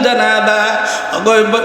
জানায় দেয়,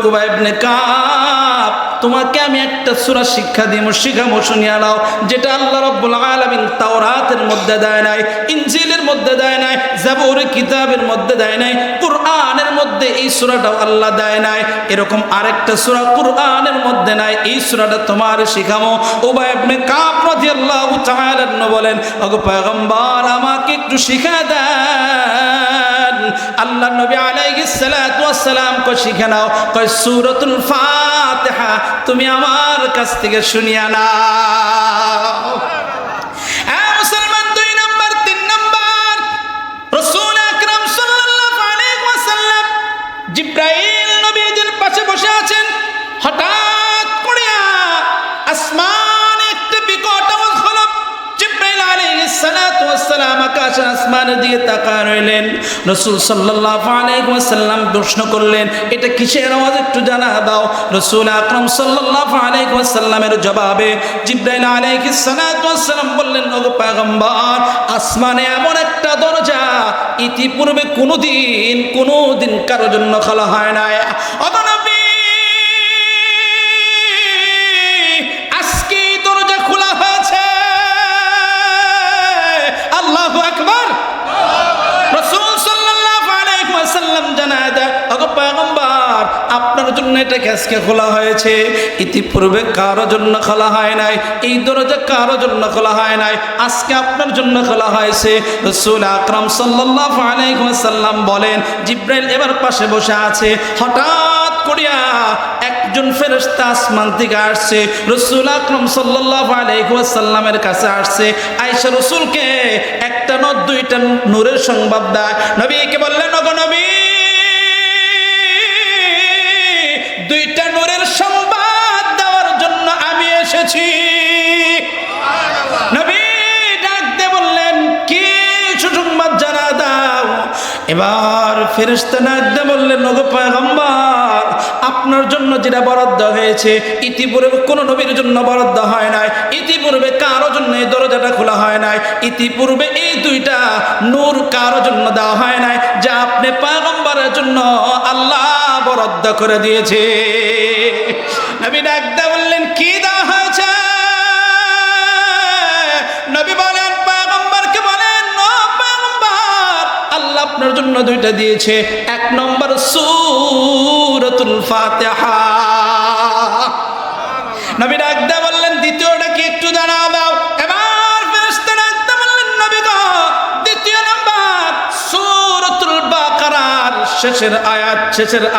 উবাই ইবনে কাব তোমাকে আমি একটা সূরা শিক্ষা দিব, শিখাবো, শুনিয়ে নাও, যেটা আল্লাহ রাব্বুল আলামিন তাওরাতের মধ্যে দেয় নাই, ইনজিলের মধ্যে দেয় নাই, জাবুর কিতাবের মধ্যে দেয় নাই, কুরআনের মধ্যে এই সূরাটাও আল্লাহ দেয় নাই। এরকম আরেকটা সূরা কুরআনের মধ্যে নাই, এই সূরাটা তোমার শিখাবো। উবাই ইবনে কাব রাদিয়াল্লাহু তাআলা বলেন, ওগো পয়গম্বর আমাকে একটু শিখা দেন। আল্লাহ নবী আলাইহিস সালাতু ওয়াস সালাম কো শিখে নাও, কয় সূরাতুল ফাতিহা তুমি আমার কাছ থেকে শুনিয়া নাও। মুসলমান, 2 নাম্বার 3 নাম্বার, রাসূল আকরাম সাল্লাল্লাহু আলাইহি ওয়াসাল্লাম জিবরাইল নবীজির পাশে বসে আছেন। হঠাৎ করে আসমানে একটা বিকট আওয়াজ হলো। জিবরাইল আলাইহিস সালাতু ওয়াস সালাম আকাশের আসমানের দিকে তাকায় রইলেন। রাসূল সাল্লাল্লাহু আলাইহি ওয়াসাল্লাম প্রশ্ন করলেন, এটা কিসের আওয়াজ একটু জানা দাও। রাসূল আকরাম সাল্লাল্লাহু আলাইহি ওয়াসাল্লামের জবাবে জিবরাইল আলাইহিস সালাতু ওয়াস সালাম বললেন, ওগো পয়গম্বর আসমানে এমন একটা দরজা ইতিপূর্বে কোনোদিন কারোর জন্য খোলা হয় না। ওগো নবী আজকে দরজা খোলা হয়েছে। আল্লাহু আকবার। রাসূল সাল্লাল্লাহু আলাইহি ওয়াসাল্লাম জানায় দেয়, ওগো পয়গম্বর আপনার জন্য এটা আজকে খোলা হয়েছে, ইতিপূর্বে কারোর জন্য খোলা হয় নাই। এই দরজা কারোর জন্য খোলা হয় নাই, আজকে আপনার জন্য খোলা হয়েছে। রাসূল আকরাম সাল্লাল্লাহু আলাইহি ওয়াসাল্লাম বলেন, জিবরাইল এবার পাশে বসে আছে। হঠাৎ করিয়া একজন ফেরেশতা আসমান থেকে আসছে, রাসূল আকরাম সাল্লাল্লাহু আলাইহি ওয়াসাল্লামের কাছে আসছে। আয়েশা রাসূলকে একটা না দুইটা নূরের সংবাদ দেয়। নবীকে বললেন, ওগো নবী 2টা নূরের সংবাদ দেওয়ার জন্য আমি এসেছি। নবী ডাক দিয়ে বললেন, কি সুসংবাদ জানা দাও। এবার ফেরেশতা ডাক দিয়ে বললেন, ওগো পয়গম্বর আপনার জন্য যেটা বরাদ্দ হয়েছে ইতিপূর্বে কোনো নবীর জন্য বরাদ্দ হয় নাই, ইতিপূর্বে কারো জন্য এই দরজাটা খোলা হয় নাই, ইতিপূর্বে এই 2টা নূর কারো জন্য দেওয়া হয় নাই, যা আপনি পয়গম্বরের জন্য আল্লাহ বরাদ্দ করে দিয়েছে। নবী ডাক দিয়ে বললেন, কি দেওয়া হয়েছে। নবী বলেন, পয়গম্বরকে বলেন, ও পয়গম্বর আল্লাহ আপনার জন্য 2টা দিয়েছে। 1 নম্বর সূরাতুল ফাতিহা। নবী ডাক দিয়ে বললেন, দ্বিতীয়টা কি একটু জানাও দাও। এবার ফেরেশতা ডাক দিয়ে বললেন, নবী গো 2য় নাম্বার সূরাতুল বাকারার শেষের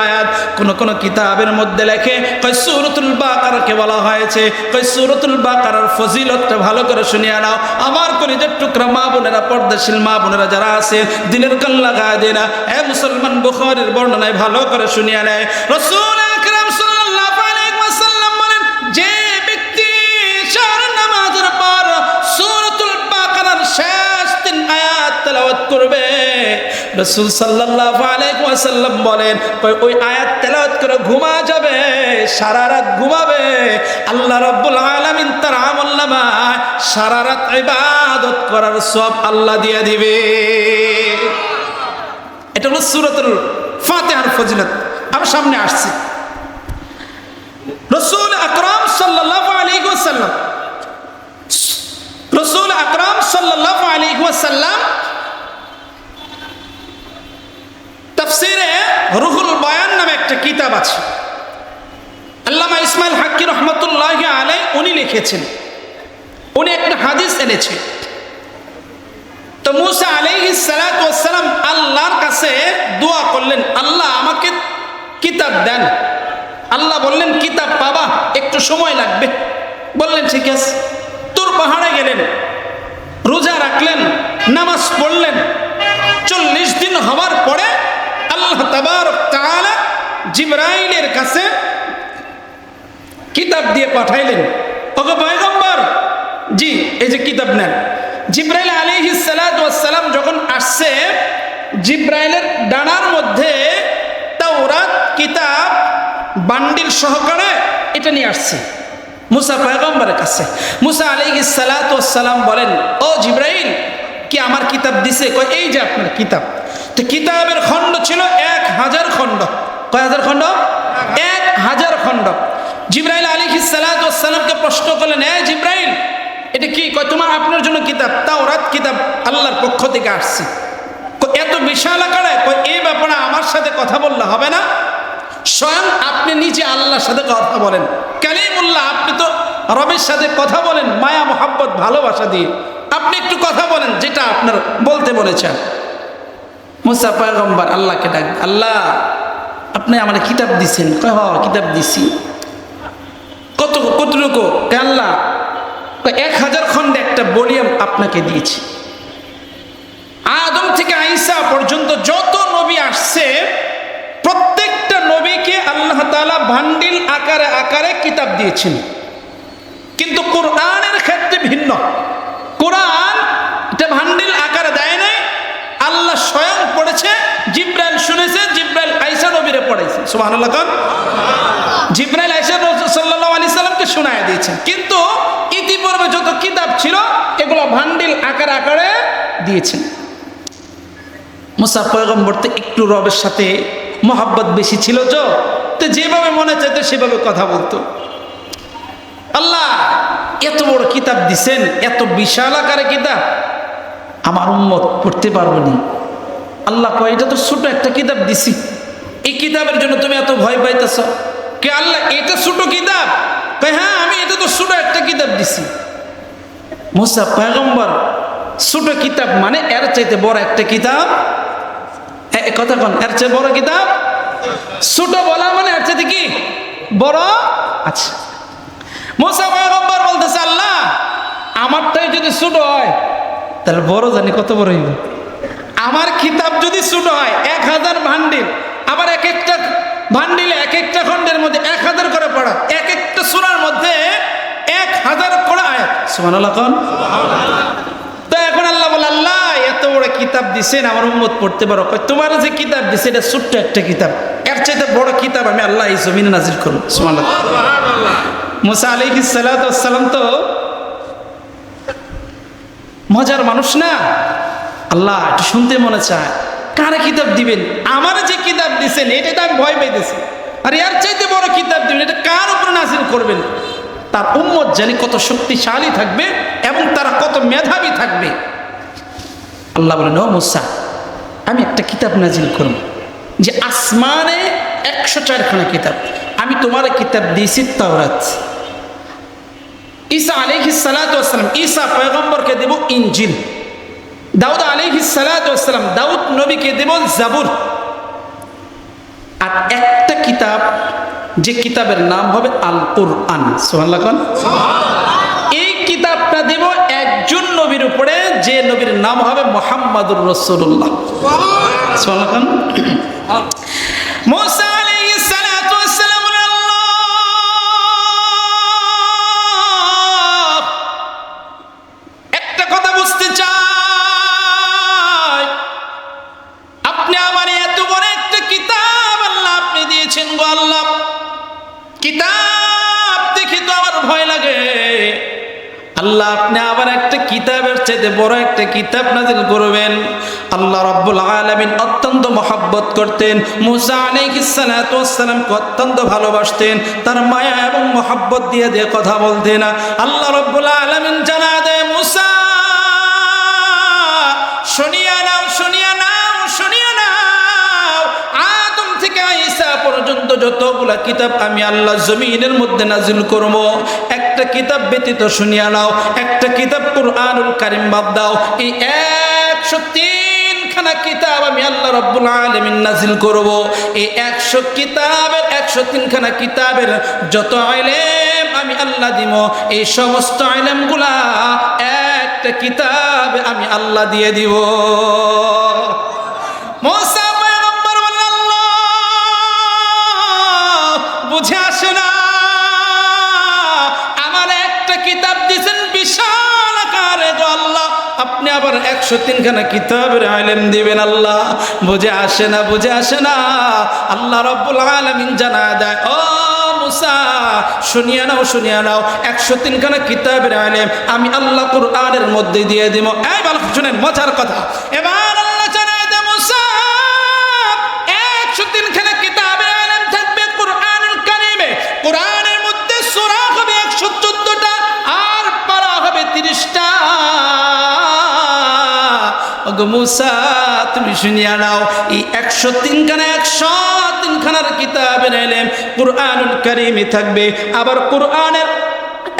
আয়াত। কোন কিতাবের মধ্যে লেখে কয় সূরাতুল বাকারাকে বলা হয়েছে। কয় সূরাতুল বাকারার ফজিলতটা ভালো করে শুনিয়ে নাও। আমার কলিজার টুকরা মা বোনেরা, পর্দাশীল মা বোনেরা যারা আছে, দিনের কান লাগায় দেয় না, মুসলমান বুখারীর বর্ণনায় ভালো করে শুনিয়ে নেয়। রাসূল আকরাম সাল্লাল্লাহু আলাইহি ওয়াসাল্লাম বলেন, যে ব্যক্তি চার নামাজের পর সূরাতুল বাকারার শেষ 3 আয়াত তেলাওয়াত করবে, রাসূল সাল্লাল্লাহু আলাইহি ওয়াসাল্লাম বলেন ওই আয়াত তেলাওয়াত করে ঘুমা যাবে, সারা রাত ঘুমাবে, আল্লাহ রাব্বুল আলামিন তার আমলনামায় সারা রাত ইবাদত করার সওয়াব আল্লাহ দিয়ে দিবে। এটা হলো সূরাতুল ফাতিহার ফজিলত। আমি সামনে আসছি। রাসূল আকরাম সাল্লাল্লাহু আলাইহি ওয়াসাল্লাম তাফসীরে রুহুল বয়ান নামে একটা কিতাব আছে। আল্লামা ইসমাইল হাক্কি রহমতুল্লাহি আলাইহি উনি লিখেছেন। উনি একটা হাদিস এনেছে। তো মুসা আলাইহিস সালাতু ওয়াস সালাম আল্লাহর কাছে দোয়া করলেন, আল্লাহ আমাকে কিতাব দেন। আল্লাহ বললেন, কিতাব পাবা, একটু সময় লাগবে। বললেন ঠিক আছে। তুর পাহাড়ে গেলেন, রোজা রাখলেন, নামাজ পড়লেন। 40 দিন হওয়ার পরে আল্লাহ তাবারক তাআলা জিবরাইলের কাছে কিতাব দিয়ে পাঠাইলেন। ওগো পয়গম্বর, জি এই যে কিতাব নেন। জিবরাইল আলাইহিস সালাতু ওয়াস সালাম যখন আসছে, জিবরাইলের ডানার মধ্যে তাওরাত কিতাব বান্ডিল সহকারে এটা নিয়ে আসছে মুসা পয়গম্বরের কাছে। মুসা আলাইহিস সালাতু ওয়াস সালাম বলেন, ও জিবরাইল, কি আমার কিতাব দিছে? কয় এই যে আপনার কিতাব। তো কিতাবের খণ্ড ছিল 1000 খণ্ড। কয় হাজার খণ্ড? 1000 খণ্ড। জিবরাইল আলাইহিস সালাতু ওয়াস সালামকে প্রশ্ন করলেন, এ জিবরাইল, এটা কি? কয় তোমার আপনার জন্য কিতাব, তাওরাত কিতাব আল্লাহর পক্ষ থেকে আসছে। এত বিশাল আকারে, কয় এই ব্যাপারে আমার সাথে কথা বললে হবে না? স্বয়ং আপনি নিজে আল্লাহর সাথে কথা বলেন, কালিমুল্লাহ, আপনি তো রবের সাথে কথা বলেন মায়া মোহাব্বত ভালোবাসা দিয়ে, আপনি একটু কথা বলেন যেটা আপনার বলতে বলেছেন। মুসা পয়গম্বর আল্লাহকে ডাক, আল্লাহ আপনি আমার কিতাব দিছেন? কয় হ, কিতাব দিছি। কতটুকু? আল্লাহ 1000 খণ্ডে একটা ভলিউম আপনাকে দিয়েছি। আদম থেকে ঈসা পর্যন্ত যত নবী আসছে প্রত্যেকটা নবীকে আল্লাহ তাআলা বান্ডিল আকারে আকারে কিতাব দিয়েছেন, কিন্তু কোরআনের ক্ষেত্রে ভিন্ন। কোরআন এটা বান্ডিল আকারে দেয় নাই, আল্লাহ স্বয়ং পড়েছে, জিবরাইল শুনেছে, জিবরাইল আয়েশা নবীরে পড়াইছে। সুবহানাল্লাহ। জিবরাইল আয়েশা সাল্লাল্লাহু আলাইহি সাল্লামকে শোনায় দিয়েছেন, কিন্তু ইতিপূর্বে যত কিতাব ছিল এগুলো বান্ডিল আকারে আকারে দিয়েছেন। মুসা পয়গম্বর তো একটু রবের সাথে মহব্বত বেশি ছিল, তো যেভাবে মনে চাইতো সেভাবে কথা বলতো। আল্লাহ এত বড় কিতাব দিছেন, এত বিশাল আকারে কিতাব, আমার উম্মত পড়তে পারবো না। আল্লাহ কয়, এটা তো ছোট একটা কিতাব দিছি, এই কিতাবের জন্য তুমি এত ভয় পাইতেছ কে? আল্লাহ এটা ছোট কিতাব? কয় হ্যাঁ, আমি এটা তো ছোট একটা কিতাব দিছি। মুসা পয়গম্বর ছোট কিতাব মানে এর চাইতে বড় একটা কিতাব, কথা কোন? এর চেয়ে বড় কিতাব? ছোট বলা মানে এর চাইতে কি বড়? আচ্ছা, মুসা পয়গম্বর বলতেছে, আল্লাহ আমারটাই যদি ছোট হয় তাহলে বড় জানি কত বড় হইব। আমার কিতাব যদি ছোট হয় 1000 বান্ডিল, আবার এক একটা বান্ডিলে এক একটা খণ্ডের মধ্যে 1000 করে পড়া, এক একটা সূরার মধ্যে 1000 করে আয়াত। সুবহানাল্লাহ। তো এখন আল্লাহ বলে, আল্লাহ এত বড় কিতাব দিছেন, আমার উম্মত পড়তে পারো। তোমার যে কিতাব দিছে এটা ছোট্ট একটা কিতাব, এর চাইতে বড় কিতাব আমি আল্লাহ এই জমিনে নাজিল করব। সুবহানাল্লাহ। মুসা আলাইহিস সালাতু ওয়াস সালাম তো মজার মানুষ না। আল্লাহ একটু শুনতে মনে চায়, কারে কিতাব দিবেন? আমার যে কিতাব দিছেন এটা তো আমি ভয় পাইতেছি, আর এর চাইতে বড় কিতাব দিবেন, এটা কার উপরে নাজিল করবেন? তার উম্মত জানি কত শক্তিশালী থাকবে এবং তারা কত মেধাবী থাকবে। আল্লাহ বলেন, ও মুসা, আমি একটা কিতাব নাজিল করব যে আসমানে 104 খানা কিতাব। আমি তোমার কিতাব দিয়েছি তাওরাত। ঈসা আলাইহিস সালাতু ওয়াস সালাম, ঈসা পয়গম্বরকে দেব ইনজিল। দাউদ আলাইহিস সালাতু ওয়াস সালাম, দাউদ নবীকে দেব জাবুর। আর একটা কিতাব, যে কিতাবের নাম হবে আল কুরআন। সুবহানাল্লাহ। এই কিতাবটা দেব একজন নবীর উপরে, যে নবীর নাম হবে মুহাম্মাদুর রাসূলুল্লাহ। সুবহানাল্লাহ। মুসা আলাইহিস সালাতু ওয়াস সালাম, একটা কথা বুঝতে চাই, আপনি আমার এত বড় একটা কিতাব আল্লাহ আপনি দিয়েছেন গো আল্লাহ, কিতাব দেখে তো আমার ভয় লাগে। আল্লাহ আপনি আবার একটা কিতাবের চাইতে বড় একটা কিতাব নাযিল করবেন। আল্লাহ রাব্বুল আলামিন অত্যন্ত মহব্বত করতেন, মুসা আলাইহিস সালাতু ওয়াস সালামকে অত্যন্ত ভালোবাসতেন, তার মায়া এবং মহব্বত দিয়ে দিয়ে কথা বলতেন। আল্লাহ রাব্বুল আলামিন জানা দেয়, মুসা শুনিয়া নাও, শুনিয়া নাও, শুনিয়া নাও, আদম থেকে ঈসা পর্যন্ত যতগুলা কিতাব আমি আল্লাহ জমিনের মধ্যে নাজিল করব, একটা কিতাব ব্যতীত শুনিয়া নাও, একটা কিতাব কুরআনুল কারীম বাদ দাও, এই 103 খানা কিতাব আমি আল্লাহ রাব্বুল আলামিন নাজিল করব। এই 100 কিতাবের 103 খানা কিতাবের যত ইলম আমি আল্লাহ দিব, এই সমস্ত ইলমগুলা একটা কিতাব আমি আল্লাহ দিয়ে দিব। মুসা পয়গম্বর বললেন, আল্লাহ বুঝে আসে না, আমার একটা কিতাব দিয়েছেন বিশাল আকারে গো আল্লাহ, আপনি আবার 103 খানা কিতাবের ইলম দিবেন। আল্লাহ বুঝে আসে না, বুঝে আসে না। আল্লাহ রাব্বুল আলামিন জানা দেয়, ও মুসা শুনিয়া নাও, শুনিয়া নাও, 103 খানা কিতাবের ইলম আমি আল্লাহ কুরআনের মধ্যে দিয়ে দিব। এই ভালো শুনেন মজার কথা, এবার আল্লাহ জানায় দেয়, মুসা 103 খানা কিতাবের ওগো মুসা তুমি শুনিয়া নাও, এই 103 খানার কিতাবের ইলম কুরআনুল কারীমে থাকবে। আবার কুরআনের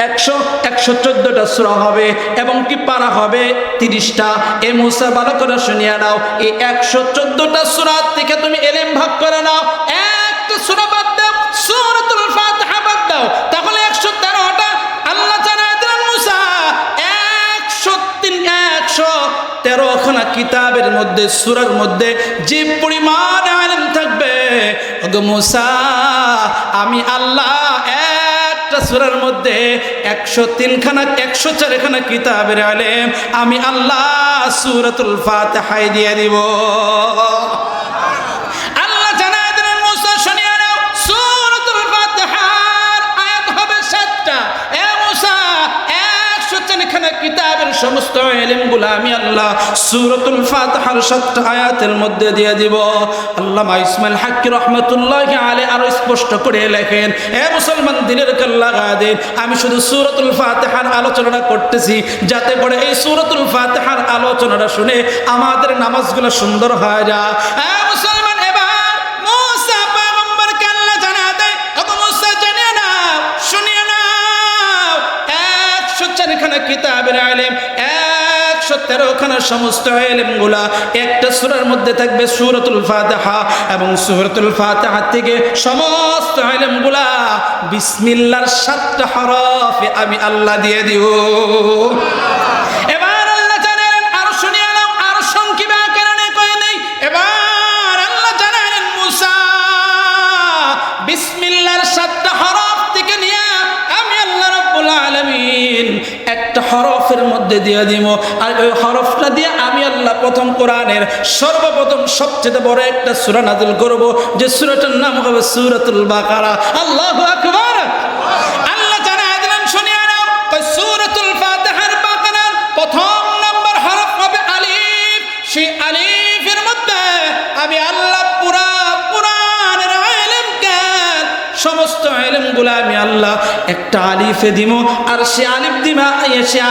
114টা সূরা হবে এবং কি পারা হবে 30টা। এ মুসা ভালো করে শুনিয়া নাও, এই 114টা সূরা থেকে তুমি ইলম ভাগ করে নাও, একটা সূরা বাদ দাও, সূরাতুল ফাতিহা বাদ দাও, তাহলে 113টা। আল্লাহ জানায় দিলেন মুসা 113 খানা কিতাবের মধ্যে সূরার মধ্যে যে পরিমাণ ইলম থাকবে, ওগো মুসা আমি আল্লাহ একটা সূরার মধ্যে 104 খানা কিতাবের ইলম আমি আল্লাহ সূরাতুল ফাতিহায় দিয়ে দিব। আল্লাহ জানায় দিলেন মুসা শুনিয়া নাও, সূরাতুল ফাতিহার আয়াত হবে 7টা। এ মুসা 104 খানা কিতাবের সমস্ত ইলমগুলো আমি আল্লাহ সূরাতুল ফাতিহার 7টা আয়াতের মধ্যে দিয়ে দিব। আল্লামা ইসমাইল হাক্কি রহমাতুল্লাহি আলাইহি আরো স্পষ্ট করে লেখেন, এ মুসলমান দিনের কাল্লা গাদের, আমি শুধু সূরাতুল ফাতিহার আলোচনা করতেছি যাতে করে এই সূরাতুল ফাতিহার আলোচনাটা শুনে আমাদের নামাজগুলো সুন্দর হয়ে যায়। এ মুসলমান এবার মুসা পয়গম্বরকে আল্লাহ জানায় দেয়, ওগো মুসা জানিয়ে নাও, শুনিয়ে নাও 104 খানা কিতাবের ইলম 113 খানা সমস্ত ইলমগুলা একটা সূরার মধ্যে থাকবে সূরাতুল ফাতিহা, এবং সূরাতুল ফাতিহা থেকে সমস্ত ইলমগুলা বিসমিল্লাহর 7টা হরফে আমি আল্লাহ দিয়ে দিব। এবার আল্লাহ জানেন, আরো শুনিয়ে নাও, আরো সংক্ষেপে আকারে কই নেই। এবার আল্লাহ জানেন মুসা বিসমিল্লাহর 7টা হরফ থেকে নিয়ে আমি আল্লাহ রাব্বুল আলামিন একটা হরফের মধ্যে দিয়ে দিব, আর ওই হরফটা দিয়ে আমি আল্লাহ প্রথম কোরআনের সর্বপ্রথম সবচেয়ে বড় একটা সূরা নাযিল করব, যে সূরাটার নাম হবে সূরাতুল বাকারা। আল্লাহু আকবার। আল্লাহ জানায় দিলেন শুনিয়ে নাও, কই সূরাতুল ফাতিহার বাকারার প্রথম নাম্বার হরফ হবে আলিফ। সেই আলিফের মধ্যে আমি আল্লাহ পুরা কোরআনের ইলমকে সমস্ত ইলমগুলো আমি আল্লাহ একটা আলিফে দিব, আর সে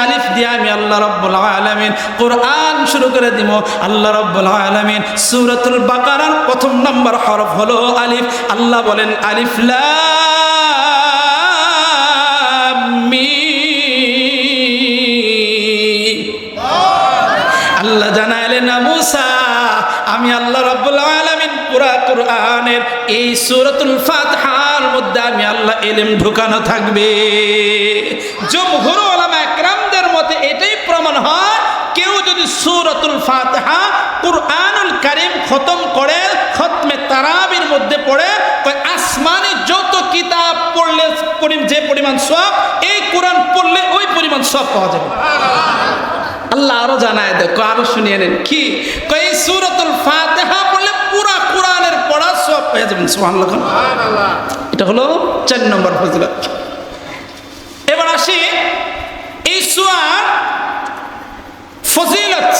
আলিফ দিয়ে আমি আল্লাহ রাব্বুল আলামিন কোরআন শুরু করে দিব। আল্লাহ রাব্বুল আলামিন সূরাতুল বাকারার প্রথম নাম্বার হরফ হলো আলিফ। আল্লাহ বলেন আলিফ লাম মিম। আল্লাহ জানাইলেন না মুসা আমি আল্লাহ রাব্বুল আলামিন পুরা কোরআনের এই সূরাতুল ফাতিহার মধ্যে আমি আল্লাহ ইলম ঢুকানো থাকবে। জমহুর উলামা একরামদের মতে এটাই প্রমাণ হয়, কেউ যদি সূরাতুল ফাতিহা কুরআনুল কারীম খতম করে খতমে তারাবির মধ্যে পড়ে, আসমানে যত কিতাব পড়লে যে পরিমাণ সওয়াব, এই কোরআন পড়লে ওই পরিমাণ সওয়াব পাওয়া যাবে। আল্লাহ আরো জানায়, দেখো আরো শুনিয়ে নেন কি, এই সূরাতুল ফাতিহা পড়লে পুরা কোরআনের পড়া সওয়াব পেয়ে যাবেন। সুবহানাল্লাহ। এটা হলো 4 নম্বর ফজিলত। এবার আসি এই সূরার ফজিলত।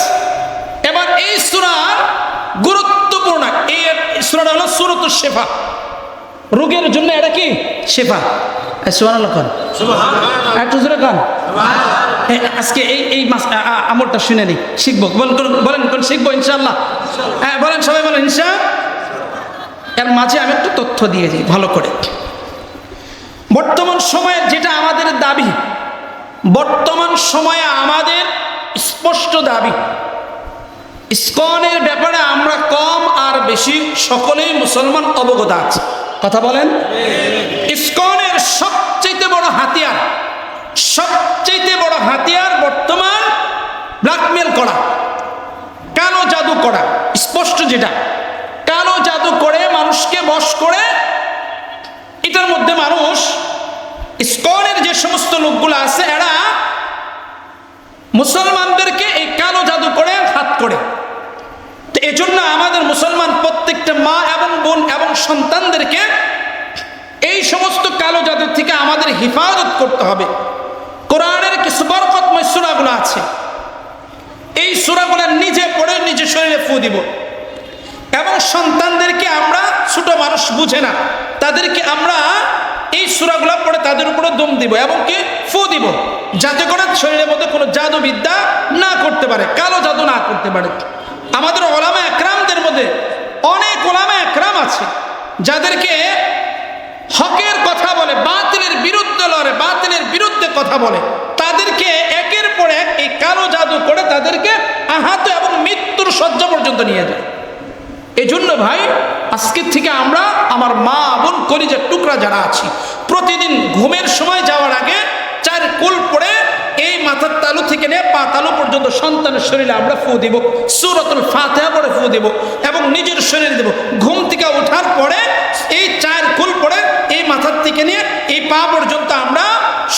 এবার এই সূরার গুরুত্বপূর্ণ এই সূরাটা হলো সূরাতুশ শিফা। রোগের জন্য এটা কি শিফা। সুবহানাল্লাহ খান, সুবহানাল্লাহ। একটু জোরে খান, সুবহানাল্লাহ। আজকে এই আমলটা শুনে নি, শিখবো। বলেন কোন শিখবো ইনশাআল্লাহ? হ্যাঁ বলেন, সবাই বলেন ইনশাআল্লাহ। এর মাঝে আমি একটু তথ্য দিয়ে দিই ভালো করে। বর্তমান সময়ে যেটা আমাদের দাবি, বর্তমান সময়ে আমাদের স্পষ্ট দাবি, ইসকনের ব্যাপারে আমরা কম আর বেশি সকলেই মুসলমান অবগত আছে। কথা বলেন। ইসকনের সবচেয়ে বড় হাতিয়ার বর্তমান ব্ল্যাকমেল করা, কালো জাদু করা। স্পষ্ট যেটা কালো জাদু করে মানুষকে বশ করে, এটার মধ্যে মানুষ ইসকনের যে সমস্ত লোকগুলো আছে এরা মুসলমানদেরকে এই কালো জাদু করে হাত করে। তো এজন্য আমাদের মুসলমান প্রত্যেকটা মা এবং বোন এবং সন্তানদেরকে এই সমস্ত কালো জাদু থেকে আমাদের হেফাজত করতে হবে। কোরআনের কিছু বরকতময় সূরাগুলো আছে, এই সূরাগুলো নিজে পড়ে নিজে শরীরে ফু দিব, এবং সন্তানদেরকে আমরা, ছোট মানুষ বুঝে না, তাদেরকে আমরা এই সূরাগুলো পড়ে তাদের উপরে দম দিব এবং কি ফু দিব, যাতে করে শরীরের মধ্যে কোনো জাদুবিদ্যা না করতে পারে, কালো জাদু না করতে পারে। আমাদের ওলামা একরামদের মধ্যে অনেক ওলামা একরাম আছে যাদেরকে হকের কথা বলে, বাতিলের বিরুদ্ধে লড়ে, বাতিলের বিরুদ্ধে কথা বলে, তাদেরকে একের পর এক এই কালো জাদু করে তাদেরকে আহত এবং মৃত্যুর শয্যা পর্যন্ত নিয়ে যায়। এই জন্য ভাই, আজকের থেকে আমরা আমার মা বোন কলিজার টুকরা যারা আছি, প্রতিদিন ঘুমের সময় যাওয়ার আগে 4 কুল পড়ে এই মাথার তালু থেকে নিয়ে পা তালু পর্যন্ত সন্তানের শরীরে আমরা ফু দিব, সূরাতুল ফাতিহা পড়ে ফু দিব এবং নিজের শরীরে দেব। ঘুম থেকে ওঠার পরে এই 4 কুল পড়ে এই মাথার থেকে নিয়ে এই পা পর্যন্ত আমরা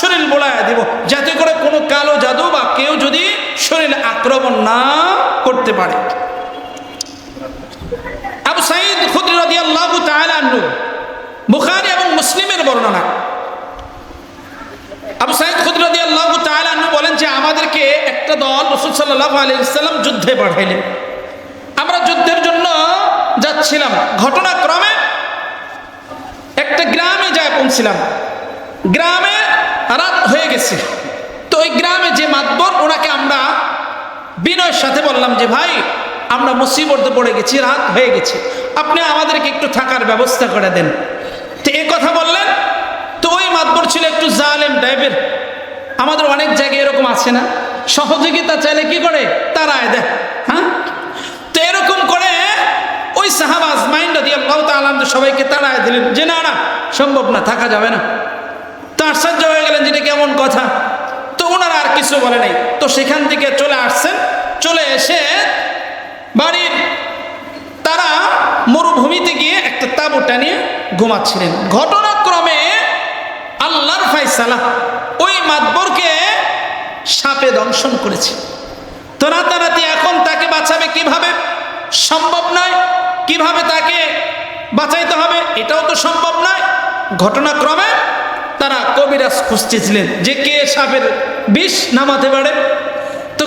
শরীর বোলায় দিব, যাতে করে কোনো কালো জাদু বা কেউ যদি শরীরে আক্রমণ না করতে পারে। আবু সাঈদ খুদরি রাদিয়াল্লাহু তাআলা আনহু, বুখারী এবং মুসলিমের বর্ণনা। আবু সাঈদ খুদরি রাদিয়াল্লাহু তাআলা আনহু বলেন যে আমাদেরকে একটা দল রাসূল সাল্লাল্লাহু আলাইহি ওয়াসাল্লাম যুদ্ধে পাঠাইলেন। আমরা যুদ্ধের জন্য যাচ্ছিলাম, ঘটনাক্রমে একটা গ্রামে যায় পৌঁছলাম। গ্রামে রাত হয়ে গেছে, তো ওই গ্রামে যে মাতবর, ওনাকে আমরা বিনয়ের সাথে বললাম যে ভাই, আমরা মুসিবতে পড়ে গেছি, রাত হয়ে গেছে, আপনি আমাদেরকে একটু থাকার ব্যবস্থা করে দেন। তো এই কথা বললেন। তো ওই মাতবর ছিল একটু জালেম টাইপের। আমাদের অনেক জায়গায় এরকম আছে না, সহযোগিতা চাইলে কি করে তারায় দেয়, হ্যাঁ? তো এরকম করে ওই সাহাবা আজমাইন রাদিয়াল্লাহু তাআলা সবাইকে তাড়ায় দিলেন যে না না, সম্ভব না, থাকা যাবে না। তো আশ্চর্য হয়ে গেলেন, যেটা কেমন কথা। তো ওনারা আর কিছু বলে নাই। তো সেখান থেকে চলে আসছেন, চলে এসে বাড়ির তারা মরুভূমিতে গিয়ে একটা তাঁবু টানিয়ে ঘুমাচ্ছিলেন। ঘটনাক্রমে আল্লাহর ফায়সালা, ওই মাতবরকে সাপে দংশন করেছে। তো রাতারাতি এখন তাকে বাঁচাবে কিভাবে? সম্ভব নয়। কিভাবে তাকে বাঁচাইতে হবে এটাও তো সম্ভব নয়। ঘটনাক্রমে তারা কবিরাজ খুঁজতেছিলেন যে কে সাপের বিষ নামাতে পারে।